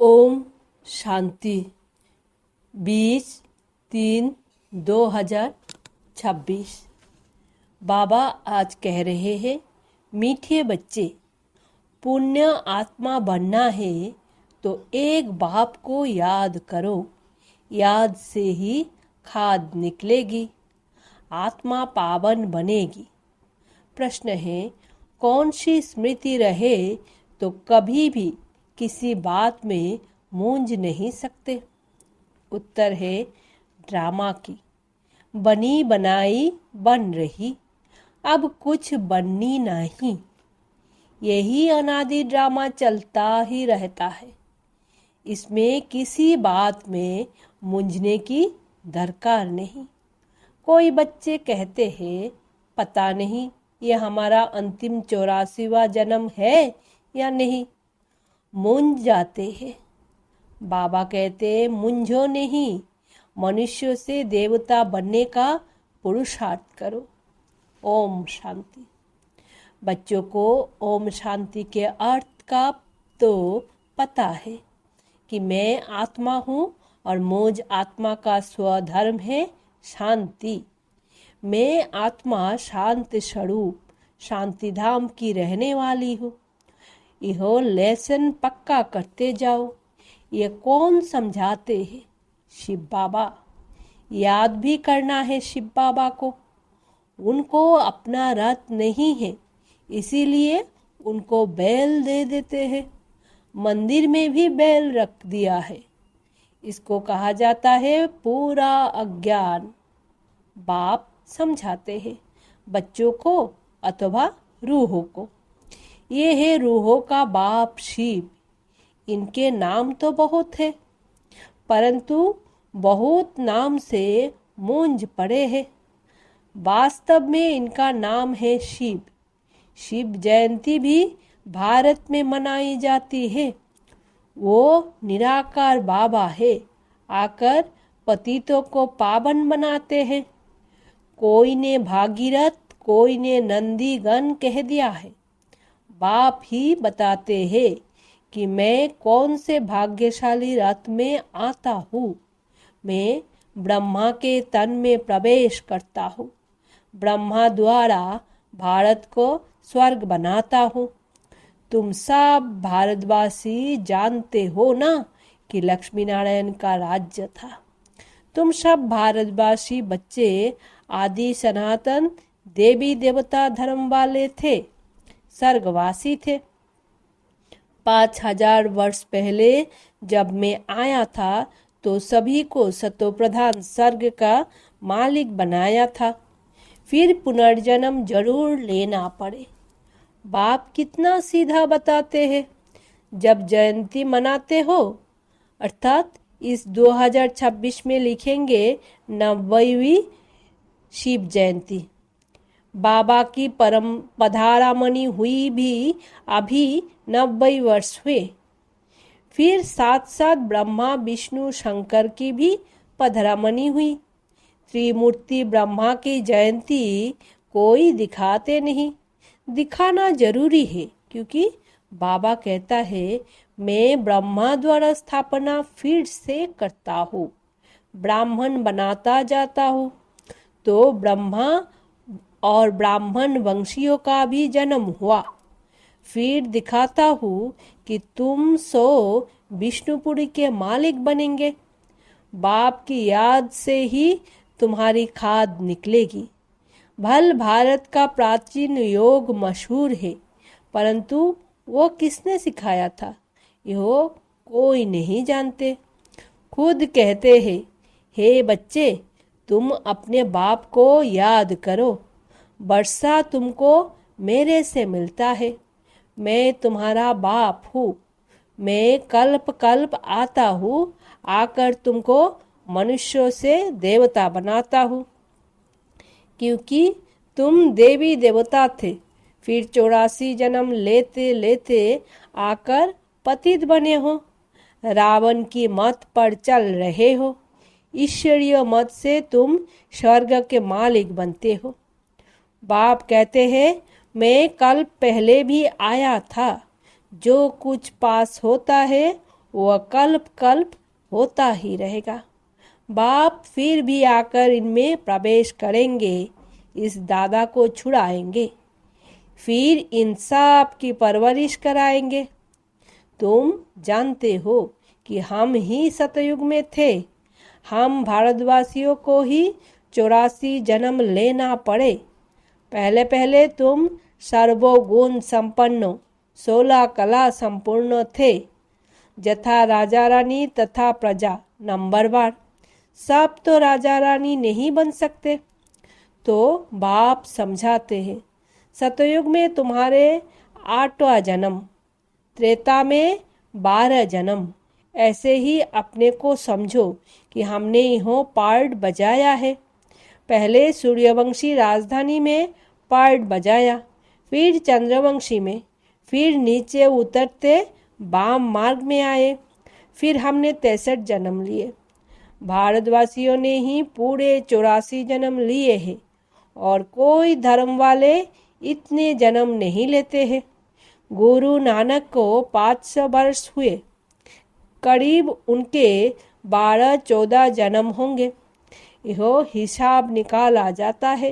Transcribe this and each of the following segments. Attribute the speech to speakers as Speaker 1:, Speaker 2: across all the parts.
Speaker 1: ओम शांति 20-3-2026। बाबा आज कह रहे हैं, मीठे बच्चे, पुण्य आत्मा बनना है तो एक बाप को याद करो। याद से ही खाद निकलेगी, आत्मा पावन बनेगी। प्रश्न है, कौन सी स्मृति रहे तो कभी भी किसी बात में मूंझ नहीं सकते। उत्तर है, ड्रामा की। बनी बनाई बन रही, अब कुछ बननी नहीं। यही अनादि ड्रामा चलता ही रहता है। इसमें किसी बात में मूंझने की दरकार नहीं। कोई बच्चे कहते हैं, पता नहीं ये हमारा अंतिम 84वां जन्म है या नहीं। मूंझ जाते हैं। बाबा कहते, मूंझो नहीं, मनुष्य से देवता बनने का पुरुषार्थ करो। ओम शांति। बच्चों को ओम शांति के अर्थ का तो पता है कि मैं आत्मा हूँ और मुझ आत्मा का स्वधर्म है शांति। मैं आत्मा शांत स्वरूप शांति धाम की रहने वाली हूँ। यह लेसन पक्का करते जाओ। ये कौन समझाते हैं? शिव बाबा। याद भी करना है शिव बाबा को। उनको अपना रथ नहीं है, इसीलिए उनको बैल दे देते हैं। मंदिर में भी बैल रख दिया है। इसको कहा जाता है पूरा अज्ञान। बाप समझाते हैं बच्चों को अथवा रूहों को। ये है रूहों का बाप शिव। इनके नाम तो बहुत है, परंतु बहुत नाम से मूंझ पड़े हैं। वास्तव में इनका नाम है शिव। शिव जयंती भी भारत में मनाई जाती है। वो निराकार बाबा है, आकर पतितों को पावन बनाते हैं। कोई ने भागीरथ, कोई ने नंदीगण कह दिया है। बाप ही बताते हैं कि मैं कौन से भाग्यशाली रथ में आता हूँ। मैं ब्रह्मा के तन में प्रवेश करता हूँ। ब्रह्मा द्वारा भारत को स्वर्ग बनाता हूँ। तुम सब भारतवासी जानते हो ना कि लक्ष्मी नारायण का राज्य था। तुम सब भारतवासी बच्चे आदि सनातन देवी देवता धर्म वाले थे, स्वर्गवासी थे। 5000 वर्ष पहले जब मैं आया था तो सभी को सतोप्रधान स्वर्ग का मालिक बनाया था। फिर पुनर्जन्म जरूर लेना पड़े। बाप कितना सीधा बताते हैं। जब जयंती मनाते हो, अर्थात इस 2026 में लिखेंगे 90वीं शिव जयंती। बाबा की परम पधारामणि हुई भी अभी 90 वर्ष हुए। फिर साथ साथ ब्रह्मा विष्णु शंकर की भी पधरामणि हुई। त्रिमूर्ति ब्रह्मा की जयंती कोई दिखाते नहीं। दिखाना जरूरी है, क्योंकि बाबा कहता है मैं ब्रह्मा द्वारा स्थापना फिर से करता हूँ, ब्राह्मण बनाता जाता हूँ। तो ब्रह्मा और ब्राह्मण वंशियों का भी जन्म हुआ। फिर दिखाता हूँ कि तुम सो विष्णुपुरी के मालिक बनेंगे। बाप की याद से ही तुम्हारी खाद निकलेगी। भल भारत का प्राचीन योग मशहूर है, परंतु वो किसने सिखाया था यह कोई नहीं जानते। खुद कहते हैं, हे बच्चे, तुम अपने बाप को याद करो। वर्षा तुमको मेरे से मिलता है। मैं तुम्हारा बाप हूँ। मैं कल्प कल्प आता हूँ, आकर तुमको मनुष्यों से देवता बनाता हूँ। क्योंकि तुम देवी देवता थे, फिर 84 जन्म लेते लेते आकर पतित बने हो। रावण की मत पर चल रहे हो। ईश्वरीय मत से तुम स्वर्ग के मालिक बनते हो। बाप कहते हैं, मैं कल पहले भी आया था। जो कुछ पास होता है वह कल्प कल्प होता ही रहेगा। बाप फिर भी आकर इनमें प्रवेश करेंगे, इस दादा को छुड़ाएंगे, फिर इन सब की परवरिश कराएंगे। तुम जानते हो कि हम ही सतयुग में थे। हम भारतवासियों को ही 84 जन्म लेना पड़े। पहले पहले तुम सर्वगुण संपन्न 16 कला संपूर्ण थे, जथा राजा रानी तथा प्रजा नंबरवार। सब तो राजा रानी नहीं बन सकते। तो बाप समझाते हैं, सतयुग में तुम्हारे 8वां जन्म, त्रेता में 12 जन्म। ऐसे ही अपने को समझो कि हमने यहाँ पार्ट बजाया है। पहले सूर्यवंशी राजधानी में पार्ट बजाया, फिर चंद्रवंशी में, फिर नीचे उतरते वाम मार्ग में आए, फिर हमने 63 जन्म लिए। भारतवासियों ने ही पूरे 84 जन्म लिए हैं और कोई धर्म वाले इतने जन्म नहीं लेते हैं। गुरु नानक को 500 वर्ष हुए, करीब उनके 12-14 जन्म होंगे। यह हिसाब निकाला जाता है।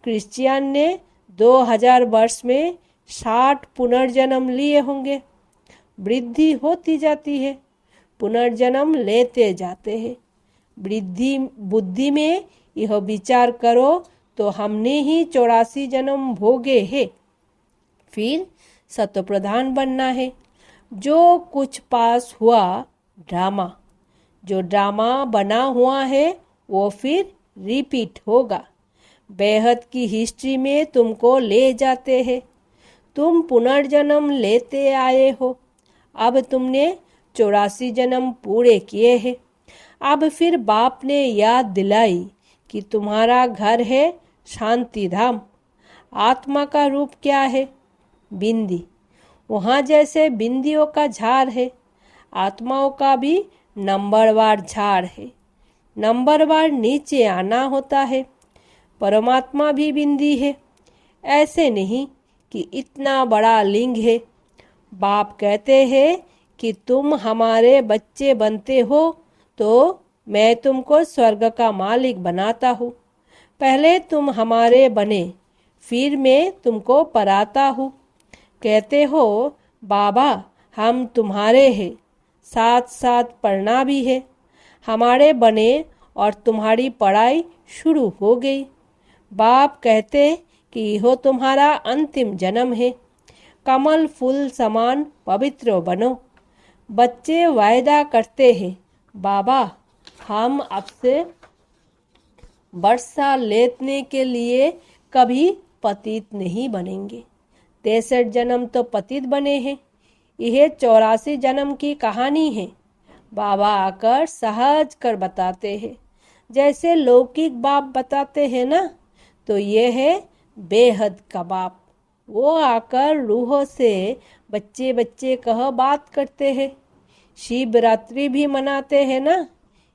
Speaker 1: क्रिश्चियन ने 2000 वर्ष में 60 पुनर्जन्म लिए होंगे। वृद्धि होती जाती है, पुनर्जन्म लेते जाते हैं। वृद्धि बुद्धि में यह विचार करो तो हमने ही 84 जन्म भोगे हैं। फिर सतप्रधान बनना है। जो कुछ पास हुआ ड्रामा, जो ड्रामा बना हुआ है वो फिर रिपीट होगा। बेहद की हिस्ट्री में तुमको ले जाते हैं। तुम पुनर्जन्म लेते आए हो। अब तुमने 84 जन्म पूरे किए हैं। अब फिर बाप ने याद दिलाई कि तुम्हारा घर है शांति धाम। आत्मा का रूप क्या है? बिंदी। वहाँ जैसे बिंदियों का झाड़ है, आत्माओं का भी नंबरवार झाड़ है। नंबरवार नीचे आना होता है। परमात्मा भी बिंदी है। ऐसे नहीं कि इतना बड़ा लिंग है। बाप कहते हैं कि तुम हमारे बच्चे बनते हो तो मैं तुमको स्वर्ग का मालिक बनाता हूँ। पहले तुम हमारे बने, फिर मैं तुमको पराता हूँ। कहते हो बाबा हम तुम्हारे हैं, साथ साथ पढ़ना भी है। हमारे बने और तुम्हारी पढ़ाई शुरू हो गई। बाप कहते कि यह तुम्हारा अंतिम जन्म है। कमल फूल समान पवित्र बनो। बच्चे वायदा करते हैं, बाबा हम आपसे वर्षा लेने के लिए कभी पतित नहीं बनेंगे। 63 जन्म तो पतित बने हैं। यह 84 जन्म की कहानी है। बाबा आकर सहज कर बताते हैं, जैसे लौकिक बाप बताते हैं ना, तो ये है बेहद का बाप। वो आकर रूहों से बच्चे बच्चे कह बात करते हैं। शिवरात्रि भी मनाते हैं ना,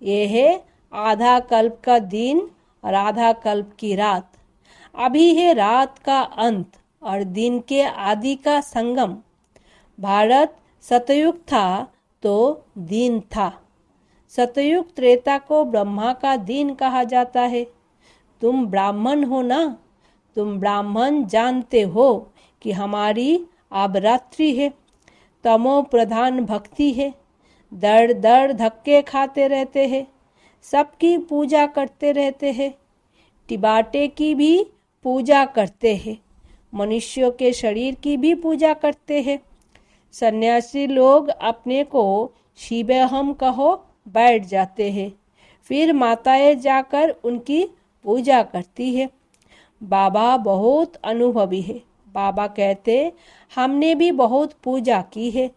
Speaker 1: ये है आधा कल्प का दिन और आधा कल्प की रात। अभी है रात का अंत और दिन के आदि का संगम। भारत सतयुग था तो दिन था। सतयुग त्रेता को ब्रह्मा का दिन कहा जाता है। तुम ब्राह्मण हो ना, तुम ब्राह्मण जानते हो कि हमारी अब रात्रि है। तमो प्रधान भक्ति है। दर दर धक्के खाते रहते हैं, सबकी पूजा करते रहते हैं। टिबाटे की भी पूजा करते हैं, मनुष्यों के शरीर की भी पूजा करते हैं। सन्यासी लोग अपने को शिवहम कहो बैठ जाते हैं, फिर माताएं जाकर उनकी पूजा करती है। बाबा बहुत अनुभवी है। बाबा कहते हमने भी बहुत पूजा की है,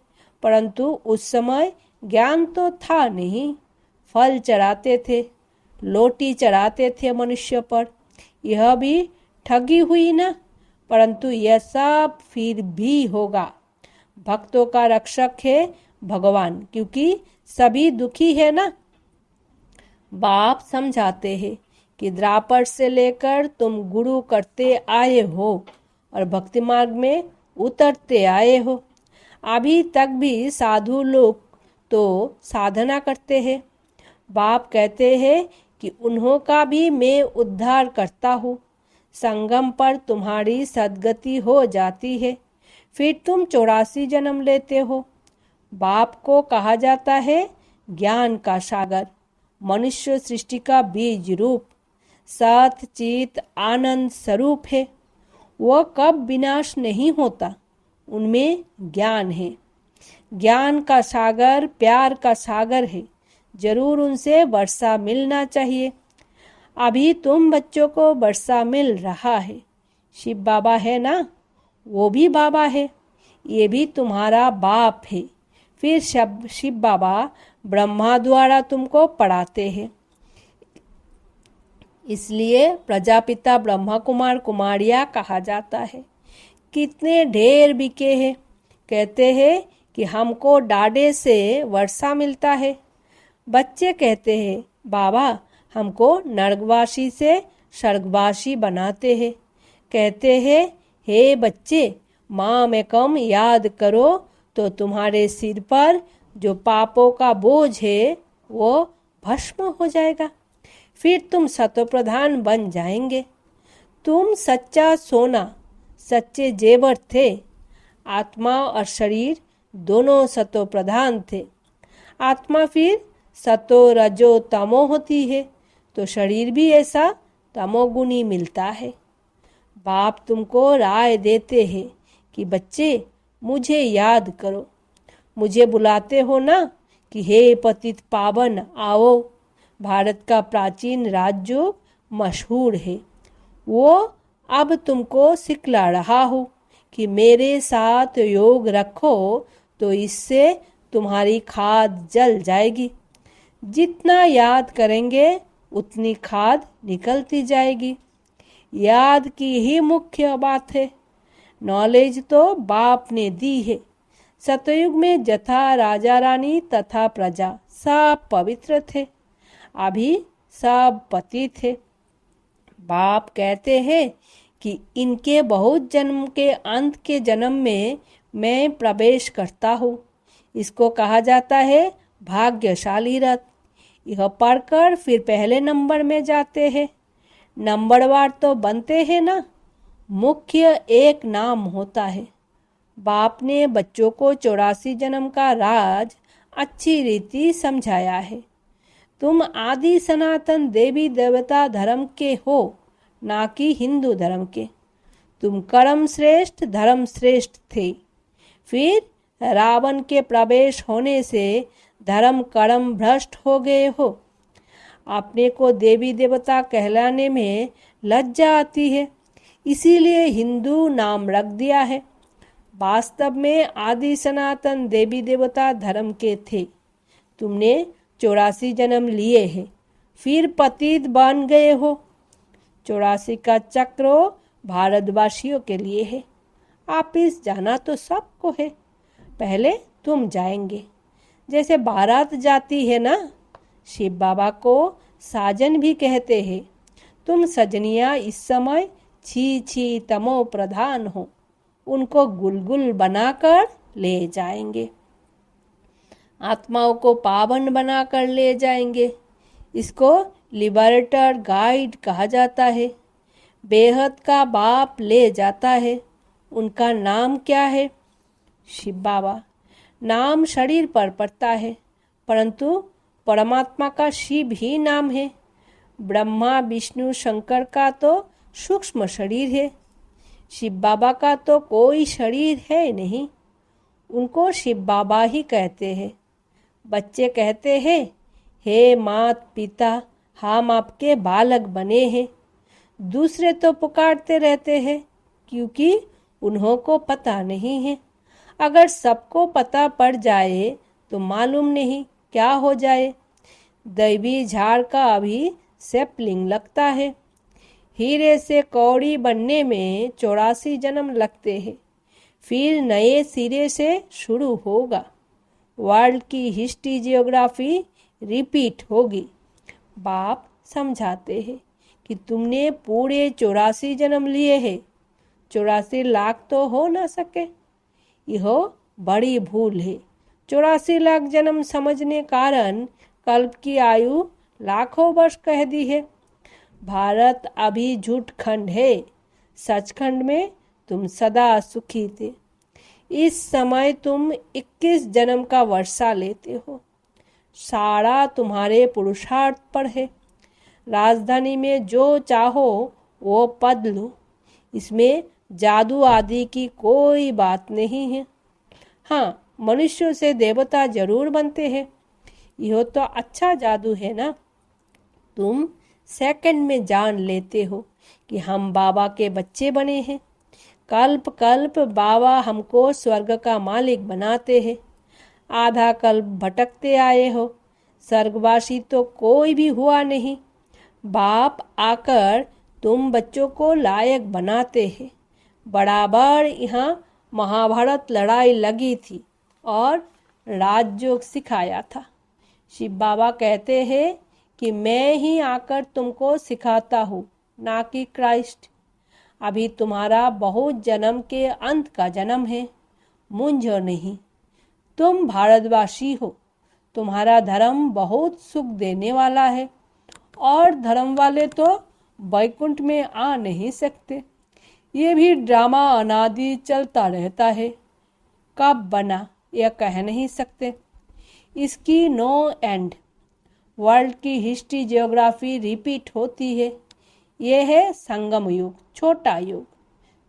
Speaker 1: परंतु उस समय ज्ञान तो था नहीं। फल चढ़ाते थे, लोटी चढ़ाते थे मनुष्य पर। यह भी ठगी हुई ना, परंतु यह सब फिर भी होगा। भक्तों का रक्षक है भगवान, क्योंकि सभी दुखी है ना। बाप समझाते हैं कि द्वापर से लेकर तुम गुरु करते आए हो और भक्ति मार्ग में उतरते आए हो। अभी तक भी साधु लोग तो साधना करते हैं। बाप कहते हैं कि उन्हों का भी मैं उद्धार करता हूँ। संगम पर तुम्हारी सद्गति हो जाती है, फिर तुम 84 जन्म लेते हो। बाप को कहा जाता है ज्ञान का सागर, मनुष्य सृष्टि का बीज रूप, सत चित आनंद स्वरूप है। वह कब विनाश नहीं होता, उनमें ज्ञान है। ज्ञान का सागर प्यार का सागर है, जरूर उनसे वर्षा मिलना चाहिए। अभी तुम बच्चों को वर्षा मिल रहा है। शिव बाबा है ना, वो भी बाबा है, ये भी तुम्हारा बाप है। फिर शिव बाबा ब्रह्मा द्वारा तुमको पढ़ाते हैं। इसलिए प्रजापिता ब्रह्मा कुमार कुमारियाँ कहा जाता है। कितने ढेर बिके हैं। कहते हैं कि हमको डाढ़े से वर्षा मिलता है। बच्चे कहते हैं बाबा हमको नर्कवासी से स्वर्गवासी बनाते हैं। कहते हैं हे बच्चे, माँ में कम याद करो तो तुम्हारे सिर पर जो पापों का बोझ है वो भस्म हो जाएगा। फिर तुम सतोप्रधान बन जाएंगे। तुम सच्चा सोना, सच्चे जेवर थे। आत्मा और शरीर दोनों सतो प्रधान थे। आत्मा फिर सतो रजो तमो होती है, तो शरीर भी ऐसा तमोगुणी मिलता है। बाप तुमको राय देते हैं कि बच्चे मुझे याद करो। मुझे बुलाते हो ना कि हे पतित पावन आओ। भारत का प्राचीन राजयोग मशहूर है, वो अब तुमको सिखला रहा हूँ कि मेरे साथ योग रखो तो इससे तुम्हारी खाद जल जाएगी। जितना याद करेंगे उतनी खाद निकलती जाएगी। याद की ही मुख्य बात है। नॉलेज तो बाप ने दी है। सतयुग में जथा राजा रानी तथा प्रजा सब पवित्र थे, अभी सब पति थे। बाप कहते हैं कि इनके बहुत जन्म के अंत के जन्म में मैं प्रवेश करता हूँ। इसको कहा जाता है भाग्यशाली रथ। यह पढ़कर फिर पहले नंबर में जाते हैं। नंबरवार तो बनते हैं ना, मुख्य एक नाम होता है। बाप ने बच्चों को 84 जन्म का राज अच्छी रीति समझाया है। तुम आदि सनातन देवी देवता धर्म के हो, ना कि हिंदू धर्म के। तुम कर्म श्रेष्ठ धर्म श्रेष्ठ थे। फिर रावण के प्रवेश होने से धर्म कर्म भ्रष्ट हो गए हो। अपने को देवी देवता कहलाने में लज्जा आती है, इसीलिए हिंदू नाम रख दिया है। वास्तव में आदि सनातन देवी देवता धर्म के थे। तुमने 84 जन्म लिए हैं, फिर पतित बन गए हो। 84 का चक्र भारतवासियों के लिए है। वापिस जाना तो सबको है, पहले तुम जाएंगे। जैसे बारात जाती है ना, शिव बाबा को साजन भी कहते हैं। तुम सजनिया इस समय छी छी तमो प्रधान हो, उनको गुलगुल बनाकर ले जाएंगे, आत्माओं को पावन बनाकर ले जाएंगे। इसको लिबरेटर गाइड कहा जाता है। बेहद का बाप ले जाता है। उनका नाम क्या है? शिव बाबा। नाम शरीर पर पड़ता है, परंतु परमात्मा का शिव ही नाम है। ब्रह्मा विष्णु शंकर का तो सूक्ष्म शरीर है, शिव बाबा का तो कोई शरीर है नहीं। उनको शिव बाबा ही कहते हैं। बच्चे कहते हैं हे मात पिता, हम आपके बालक बने हैं। दूसरे तो पुकारते रहते हैं क्योंकि उन्हों को पता नहीं है। अगर सबको पता पड़ जाए तो मालूम नहीं क्या हो जाए। दैवी झाड़ का अभी सैपलिंग लगता है। हीरे से कौड़ी बनने में 84 जन्म लगते हैं, फिर नए सिरे से शुरू होगा। वर्ल्ड की हिस्ट्री जियोग्राफी रिपीट होगी। बाप समझाते हैं कि तुमने पूरे 84 जन्म लिए हैं, 84 लाख तो हो ना सके। यह बड़ी भूल है। 84 लाख जन्म समझने कारण कल्प की आयु लाखों वर्ष कह दी है। भारत अभी झूठ खंड है, सचखंड में तुम सदा सुखी थे। इस समय तुम 21 जन्म का वर्षा लेते हो। सारा तुम्हारे पुरुषार्थ पर है। राजधानी में जो चाहो वो पद लो, इसमें जादू आदि की कोई बात नहीं है। हाँ, मनुष्यों से देवता जरूर बनते हैं, यह तो अच्छा जादू है ना। तुम सेकंड में जान लेते हो कि हम बाबा के बच्चे बने हैं। कल्प कल्प बाबा हमको स्वर्ग का मालिक बनाते हैं। आधा कल्प भटकते आए हो, स्वर्गवासी तो कोई भी हुआ नहीं। बाप आकर तुम बच्चों को लायक बनाते हैं। बराबर यहाँ महाभारत लड़ाई लगी थी और राजयोग सिखाया था। शिव बाबा कहते हैं कि मैं ही आकर तुमको सिखाता हूँ, ना कि क्राइस्ट। अभी तुम्हारा बहुत जन्म के अंत का जन्म है, मूंझो नहीं। तुम भारतवासी हो, तुम्हारा धर्म बहुत सुख देने वाला है और धर्म वाले तो वैकुंठ में आ नहीं सकते। ये भी ड्रामा अनादि चलता रहता है, कब बना यह कह नहीं सकते। इसकी नो एंड। वर्ल्ड की हिस्ट्री जियोग्राफी रिपीट होती है। यह है संगम युग, छोटा युग।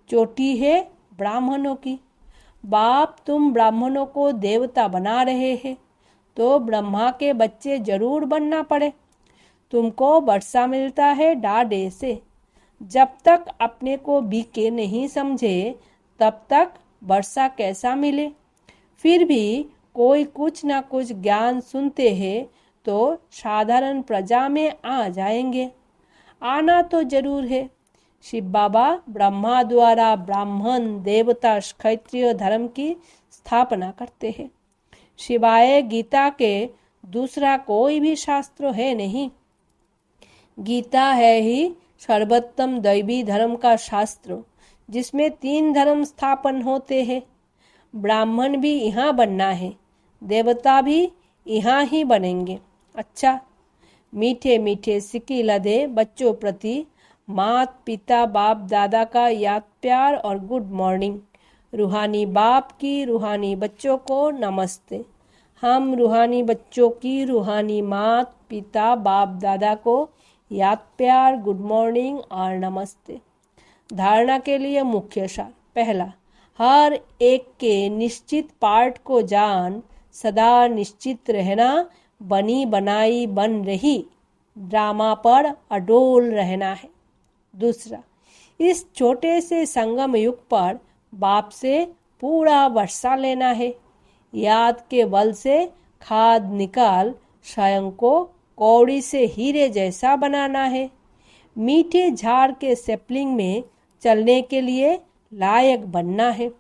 Speaker 1: चोटी है ब्राह्मणों की। बाप तुम ब्राह्मणों को देवता बना रहे हैं, तो ब्रह्मा के बच्चे जरूर बनना पड़े। तुमको वर्षा मिलता है डाडे से। जब तक अपने को बीके नहीं समझे तब तक वर्षा कैसा मिले। फिर भी कोई कुछ ना कुछ ज्ञान सुनते हैं तो साधारण प्रजा में आ जाएंगे। आना तो जरूर है। शिव बाबा ब्रह्मा द्वारा ब्राह्मण देवता क्षत्रिय धर्म की स्थापना करते हैं। शिवाय गीता के दूसरा कोई भी शास्त्र है नहीं। गीता है ही सर्वोत्तम दैवी धर्म का शास्त्र, जिसमें 3 धर्म स्थापन होते हैं। ब्राह्मण भी यहाँ बनना है, देवता भी यहाँ ही बनेंगे। अच्छा, मीठे मीठे सिक्की लदे बच्चों प्रति मात पिता बाप दादा का याद प्यार और गुड मॉर्निंग। रूहानी बाप की रूहानी बच्चों को नमस्ते। हम रूहानी बच्चों की रूहानी मात पिता बाप दादा को याद प्यार गुड मॉर्निंग और नमस्ते। धारणा के लिए मुख्य सार। पहला, हर एक के निश्चित पार्ट को जान सदा निश्चित रहना, बनी बनाई बन रही ड्रामा पर अडोल रहना है। दूसरा, इस छोटे से संगम युग पर बाप से पूरा वर्षा लेना है। याद के बल से खाद निकाल स्वयं को कौड़ी से हीरे जैसा बनाना है। मीठे झाड़ के सेपलिंग में चलने के लिए लायक बनना है।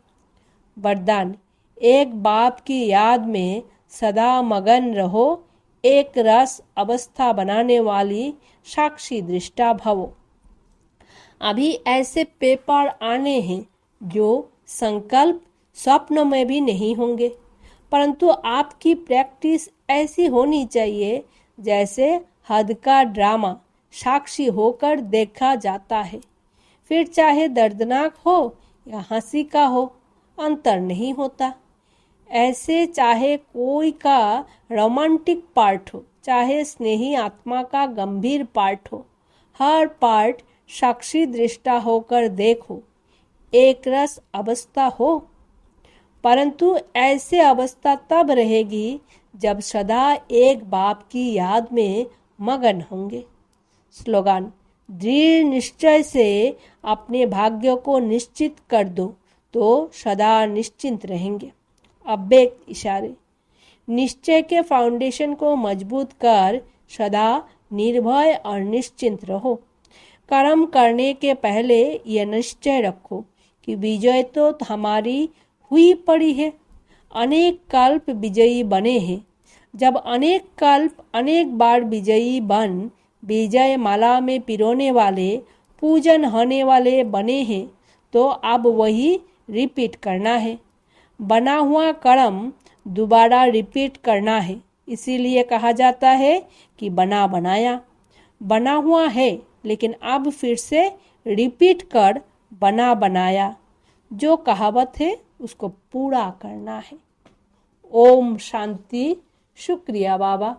Speaker 1: वरदान, एक बाप की याद में सदा मगन रहो, एक रस अवस्था बनाने वाली साक्षी दृष्टा भवो। अभी ऐसे पेपर आने हैं जो संकल्प स्वप्न में भी नहीं होंगे, परंतु आपकी प्रैक्टिस ऐसी होनी चाहिए जैसे हद का ड्रामा साक्षी होकर देखा जाता है। फिर चाहे दर्दनाक हो या हंसी का हो, अंतर नहीं होता। ऐसे चाहे कोई का रोमांटिक पार्ट हो, चाहे स्नेही आत्मा का गंभीर पार्ट हो, हर पार्ट साक्षी दृष्टा होकर देखो, एक रस अवस्था हो। परंतु ऐसे अवस्था तब रहेगी जब सदा एक बाप की याद में मगन होंगे। स्लोगान, दृढ़ निश्चय से अपने भाग्य को निश्चित कर दो तो सदा निश्चिंत रहेंगे। अव्यक्त इशारे, निश्चय के फाउंडेशन को मजबूत कर सदा निर्भय और निश्चिंत रहो। कर्म करने के पहले यह निश्चय रखो कि विजय तो हमारी हुई पड़ी है। अनेक कल्प विजयी बने हैं। जब अनेक कल्प अनेक बार विजयी बन विजय माला में पिरोने वाले पूजन होने वाले बने हैं, तो अब वही रिपीट करना है। बना हुआ कर्म दोबारा रिपीट करना है। इसीलिए कहा जाता है कि बना बनाया। बना हुआ है लेकिन अब फिर से रिपीट कर बना बनाया। जो कहावत है उसको पूरा करना है। ओम शांति। शुक्रिया बाबा।